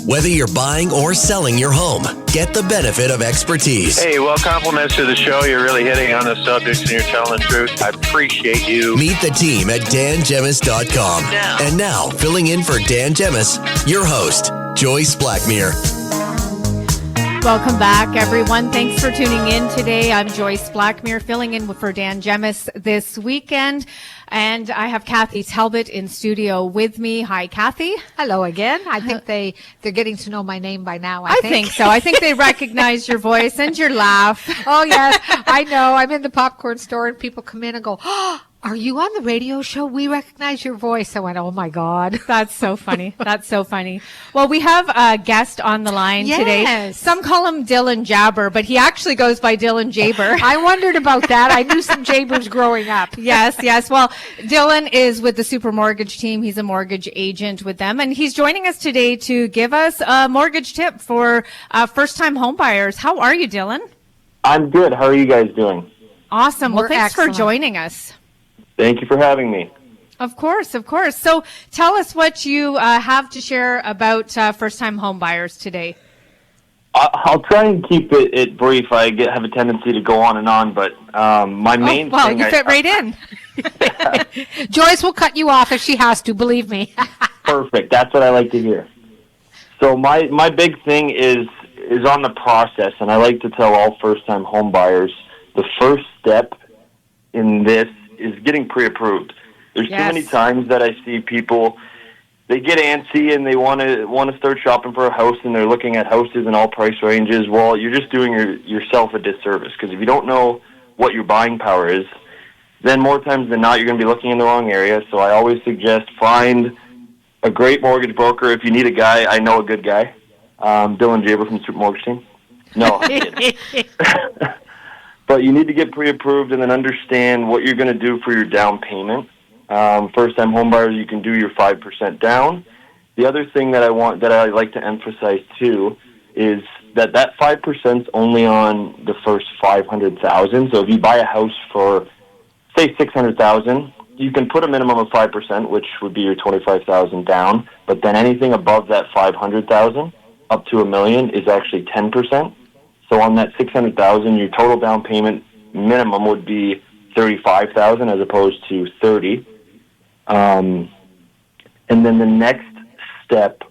Whether you're buying or selling your home, get the benefit of expertise. Hey, well, compliments to the show. You're really hitting on the subjects and you're telling the truth. I appreciate you. Meet the team at dangemus.com. And now, filling in for Dan Gemus, your host, Joyce Blackmere. Welcome back, everyone. Thanks for tuning in today. I'm Joyce Blackmere, filling in for Dan Gemus this weekend. And I have Kathy Talbot in studio with me. Hi, Kathy. Hello again. I think they're getting to know my name by now. I think so. I think they recognize your voice and your laugh. Oh, yes. I know. I'm in the popcorn store and people come in and go, "Oh, are you on the radio show? We recognize your voice." I went, "Oh, my God." That's so funny. That's so funny. Well, we have a guest on the line today. Some call him Dylan Jabber, but he actually goes by Dylan Jaber. I wondered about that. I knew some Jabers growing up. Yes. Well, Dylan is with the Super Mortgage team. He's a mortgage agent with them, and he's joining us today to give us a mortgage tip for first-time home buyers. How are you, Dylan? I'm good. How are you guys doing? Awesome. Well, thanks excellent. for joining us. Thank you for having me. Of course. So tell us what you have to share about first-time home buyers today. I'll try and keep it brief. I have a tendency to go on and on, but my main thing... you fit right in. Joyce will cut you off if she has to, believe me. Perfect. That's what I like to hear. So my big thing is on the process, and I like to tell all first-time home buyers the first step in this is getting pre-approved. There's too many times that I see people, they get antsy and they want to start shopping for a house and they're looking at houses in all price ranges. Well, you're just doing yourself a disservice, because if you don't know what your buying power is, then more times than not you're going to be looking in the wrong area. So I always suggest find a great mortgage broker. If you need a guy, I know a good guy. Dylan Jaber from the Super Mortgage team. No, I'm kidding. But you need to get pre-approved and then understand what you're going to do for your down payment. First-time home buyers, you can do your 5% down. The other thing that I like to emphasize too is that 5% is only on the first $500,000. So if you buy a house for, say, $600,000, you can put a minimum of 5%, which would be your $25,000 down. But then anything above that $500,000 up to $1 million is actually 10%. So on that $600,000, your total down payment minimum would be $35,000 as opposed to $30,000. And then the next step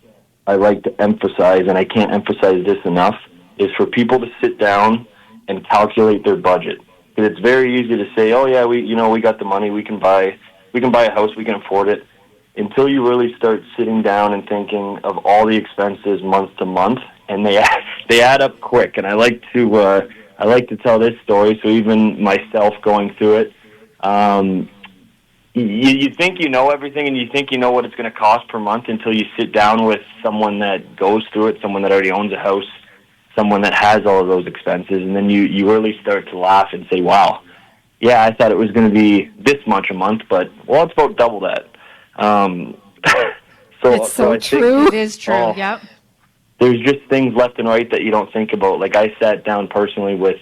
I like to emphasize, and I can't emphasize this enough, is for people to sit down and calculate their budget. Because it's very easy to say, "Oh yeah, we got the money, we can buy a house, we can afford it," until you really start sitting down and thinking of all the expenses month to month, and they add up quick. And I like to tell this story, so even myself going through it, you think you know everything and you think you know what it's going to cost per month until you sit down with someone that goes through it, someone that already owns a house, someone that has all of those expenses, and then you really start to laugh and say, "Wow, yeah, I thought it was going to be this much a month, but well, it's about double that." It's so true. It is true. Yep. There's just things left and right that you don't think about. Like I sat down personally with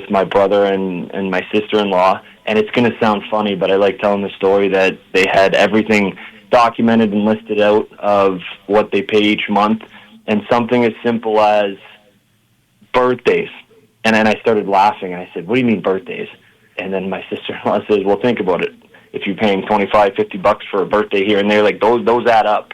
my brother and my sister-in-law, and it's going to sound funny, but I like telling the story that they had everything documented and listed out of what they pay each month, and something as simple as birthdays. And then I started laughing, and I said, "What do you mean birthdays?" And then my sister-in-law says, "Well, think about it. If you're paying $25-$50 for a birthday here and there, like those add up."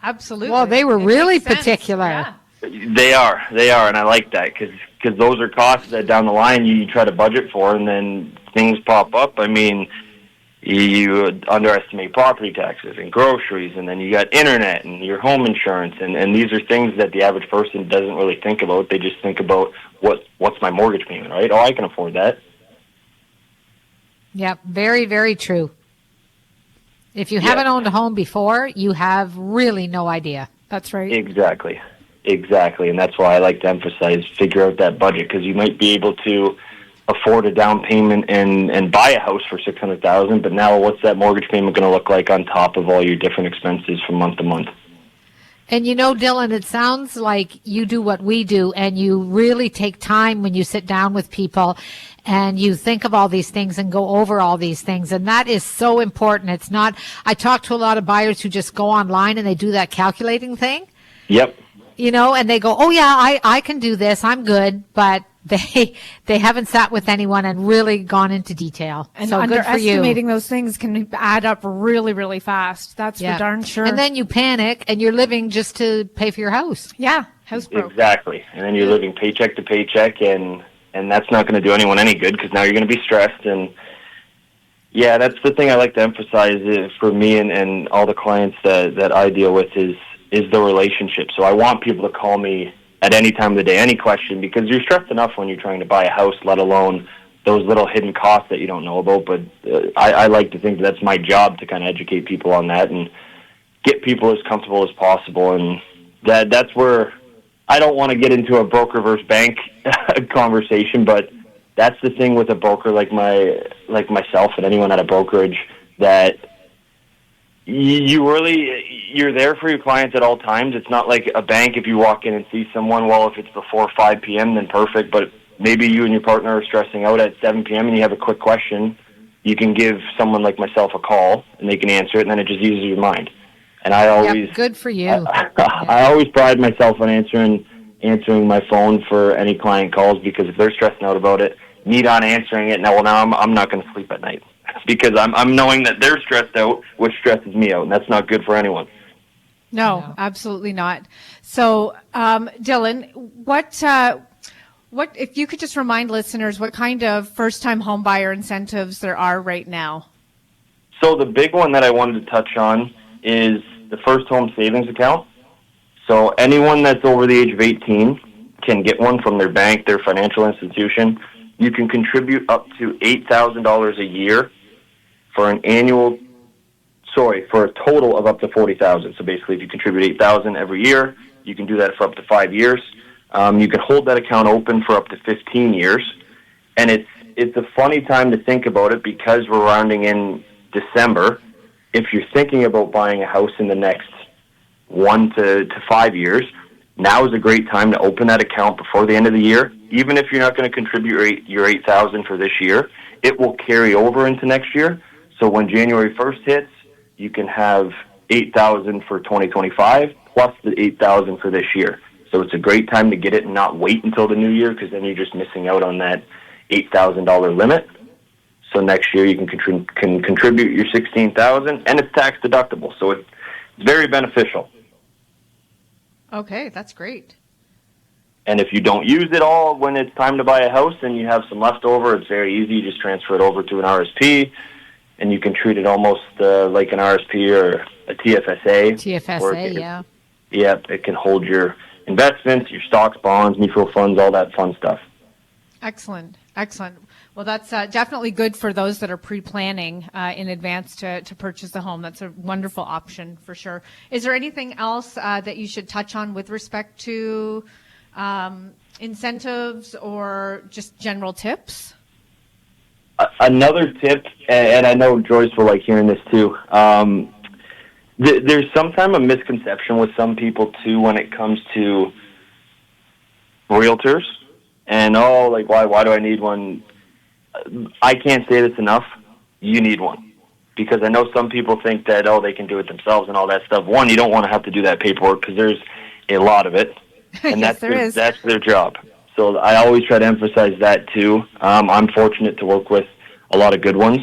Absolutely. Well, they were really particular. Yeah. They are, and I like that because those are costs that down the line you try to budget for, and then things pop up. I mean, you underestimate property taxes and groceries, and then you got internet and your home insurance, and these are things that the average person doesn't really think about. They just think about what's my mortgage payment, right? Oh, I can afford that. Yep, very, very true. If you haven't owned a home before, you have really no idea. That's right. Exactly. And that's why I like to emphasize, figure out that budget, because you might be able to afford a down payment and buy a house for $600,000, but now what's that mortgage payment going to look like on top of all your different expenses from month to month? And you know, Dylan, it sounds like you do what we do, and you really take time when you sit down with people and you think of all these things and go over all these things. And that is so important. It's not, I talk to a lot of buyers who just go online and they do that calculating thing. Yep. You know, and they go, oh yeah, I can do this. I'm good. But they haven't sat with anyone and really gone into detail. And so good for you. underestimating those things can add up really, really fast. That's for darn sure. And then you panic and you're living just to pay for your house. Yeah, house broke. Exactly. And then you're living paycheck to paycheck, and that's not going to do anyone any good because now you're going to be stressed. And yeah, that's the thing I like to emphasize for me and all the clients that I deal with is the relationship. So I want people to call me at any time of the day, any question, because you're stressed enough when you're trying to buy a house, let alone those little hidden costs that you don't know about. But I like to think that's my job to kind of educate people on that and get people as comfortable as possible. And that's where I don't want to get into a broker versus bank conversation, but that's the thing with a broker like myself and anyone at a brokerage, that you're there for your clients at all times. It's not like a bank. If you walk in and see someone, well, if it's before 5 p.m., then perfect. But maybe you and your partner are stressing out at 7 p.m. and you have a quick question. You can give someone like myself a call and they can answer it, and then it just eases your mind. And I always good for you. I always pride myself on answering my phone for any client calls, because if they're stressing out about it, need on answering it. Now I'm not going to sleep at night because I'm knowing that they're stressed out, which stresses me out, and that's not good for anyone. No, absolutely not. So, Dylan, what if you could just remind listeners what kind of first-time home buyer incentives there are right now? So the big one that I wanted to touch on is the first home savings account. So anyone that's over the age of 18 can get one from their bank, their financial institution. You can contribute up to $8,000 a year for a total of up to $40,000. So basically, if you contribute $8,000 every year, you can do that for up to 5 years. You can hold that account open for up to 15 years. And it's a funny time to think about it because we're rounding in December. If you're thinking about buying a house in the next 1 to 5 years, now is a great time to open that account before the end of the year. Even if you're not going to contribute your $8,000 for this year, it will carry over into next year. So when January 1st hits, you can have $8,000 for 2025 plus the $8,000 for this year. So it's a great time to get it and not wait until the new year, because then you're just missing out on that $8,000 limit. So next year you can contribute your $16,000, and it's tax deductible. So it's very beneficial. Okay, that's great. And if you don't use it all when it's time to buy a house and you have some left over, it's very easy. You just transfer it over to an RSP, and you can treat it almost like an RSP or a TFSA. TFSA, yeah. Yep, it can hold your investments, your stocks, bonds, mutual funds, all that fun stuff. Excellent, excellent. Well, that's definitely good for those that are pre-planning in advance to purchase a home. That's a wonderful option for sure. Is there anything else that you should touch on with respect to incentives or just general tips? Another tip, and I know Joyce will like hearing this too, there's sometimes a misconception with some people too when it comes to realtors. And, why do I need one? I can't say this enough. You need one. Because I know some people think that, they can do it themselves and all that stuff. One, you don't want to have to do that paperwork because there's a lot of it. And yes, that's their job. So I always try to emphasize that too. I'm fortunate to work with a lot of good ones.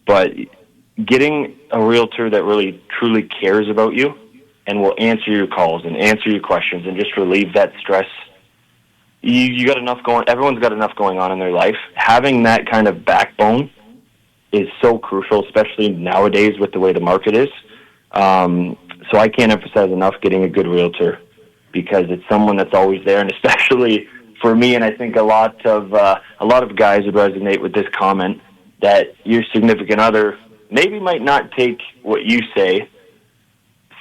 But getting a realtor that really, truly cares about you and will answer your calls and answer your questions and just relieve that stress. You got enough going. Everyone's got enough going on in their life. Having that kind of backbone is so crucial, especially nowadays with the way the market is. So I can't emphasize enough getting a good realtor, because it's someone that's always there, and especially for me. And I think a lot of guys would resonate with this comment, that your significant other maybe might not take what you say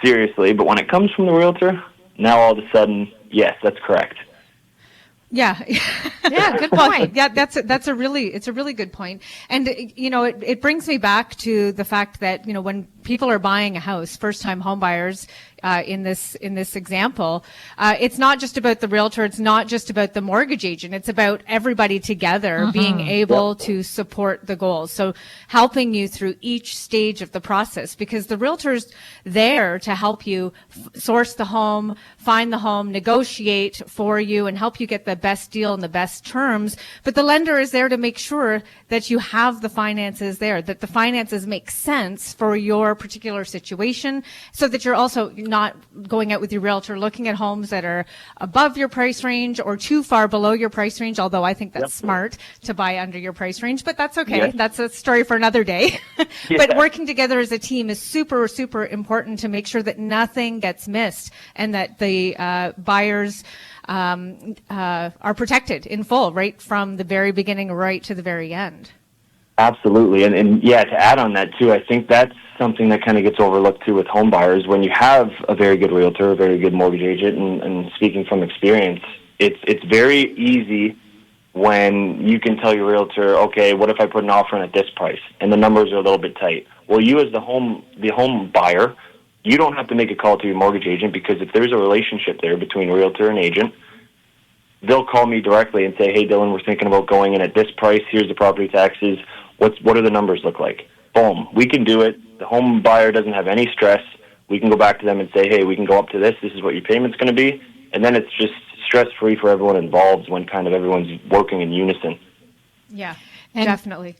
seriously, but when it comes from the realtor, now all of a sudden, yes, that's correct. Yeah. Yeah, good point. Yeah, it's a really good point. And it brings me back to the fact that, when people are buying a house, first-time home buyers, in this example, it's not just about the realtor, it's not just about the mortgage agent, it's about everybody together being able to support the goals. So helping you through each stage of the process, because the realtor's there to help you source the home, find the home, negotiate for you, and help you get the best deal and the best terms. But the lender is there to make sure that you have the finances there, that the finances make sense for your particular situation, so that you're also not going out with your realtor looking at homes that are above your price range or too far below your price range, although I think that's smart to buy under your price range, but that's okay. Yes. That's a story for another day. But working together as a team is super, super important to make sure that nothing gets missed and that the buyers are protected in full, right from the very beginning right to the very end. Absolutely. And yeah, to add on that too, I think that's something that kind of gets overlooked too with home buyers. When you have a very good realtor, a very good mortgage agent, and speaking from experience, it's very easy when you can tell your realtor, okay, what if I put an offer in at this price and the numbers are a little bit tight? Well, you as the home buyer, you don't have to make a call to your mortgage agent, because if there's a relationship there between realtor and agent, they'll call me directly and say, hey, Dylan, we're thinking about going in at this price. Here's the property taxes. What do the numbers look like? Boom. We can do it. The home buyer doesn't have any stress. We can go back to them and say, hey, we can go up to this. This is what your payment's going to be. And then it's just stress-free for everyone involved when kind of everyone's working in unison. Yeah, definitely.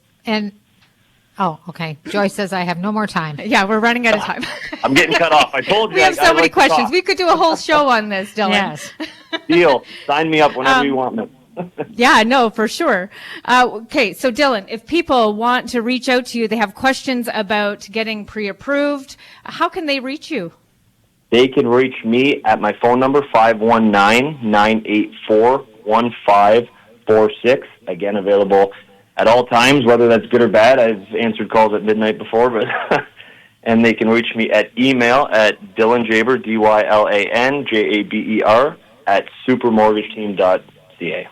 Oh, okay. Joyce says I have no more time. Yeah, we're running out of time. I'm getting cut off. I told you. We have so many questions. We could do a whole show on this, Dylan. Yes. Deal. Sign me up whenever you want me. Yeah, no, for sure. Okay, so Dylan, if people want to reach out to you, they have questions about getting pre-approved, how can they reach you? They can reach me at my phone number, 519-984-1546. Again, available at all times, whether that's good or bad. I've answered calls at midnight before, but and they can reach me at email at dylanjaber, DYLANJABER, at supermortgageteam.ca.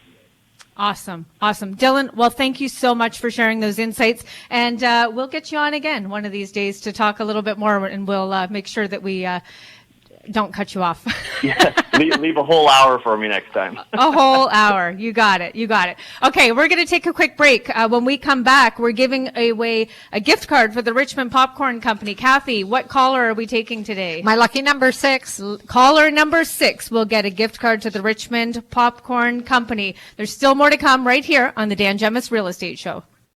Awesome. Dylan, well, thank you so much for sharing those insights. And we'll get you on again one of these days to talk a little bit more, and we'll make sure that we don't cut you off. Yeah, leave a whole hour for me next time. A whole hour. You got it. Okay, we're going to take a quick break. When we come back, we're giving away a gift card for the Richmond Popcorn Company. Kathy, what caller are we taking today? My lucky number 6. Caller number 6 will get a gift card to the Richmond Popcorn Company. There's still more to come right here on the Dan Gemus Real Estate Show.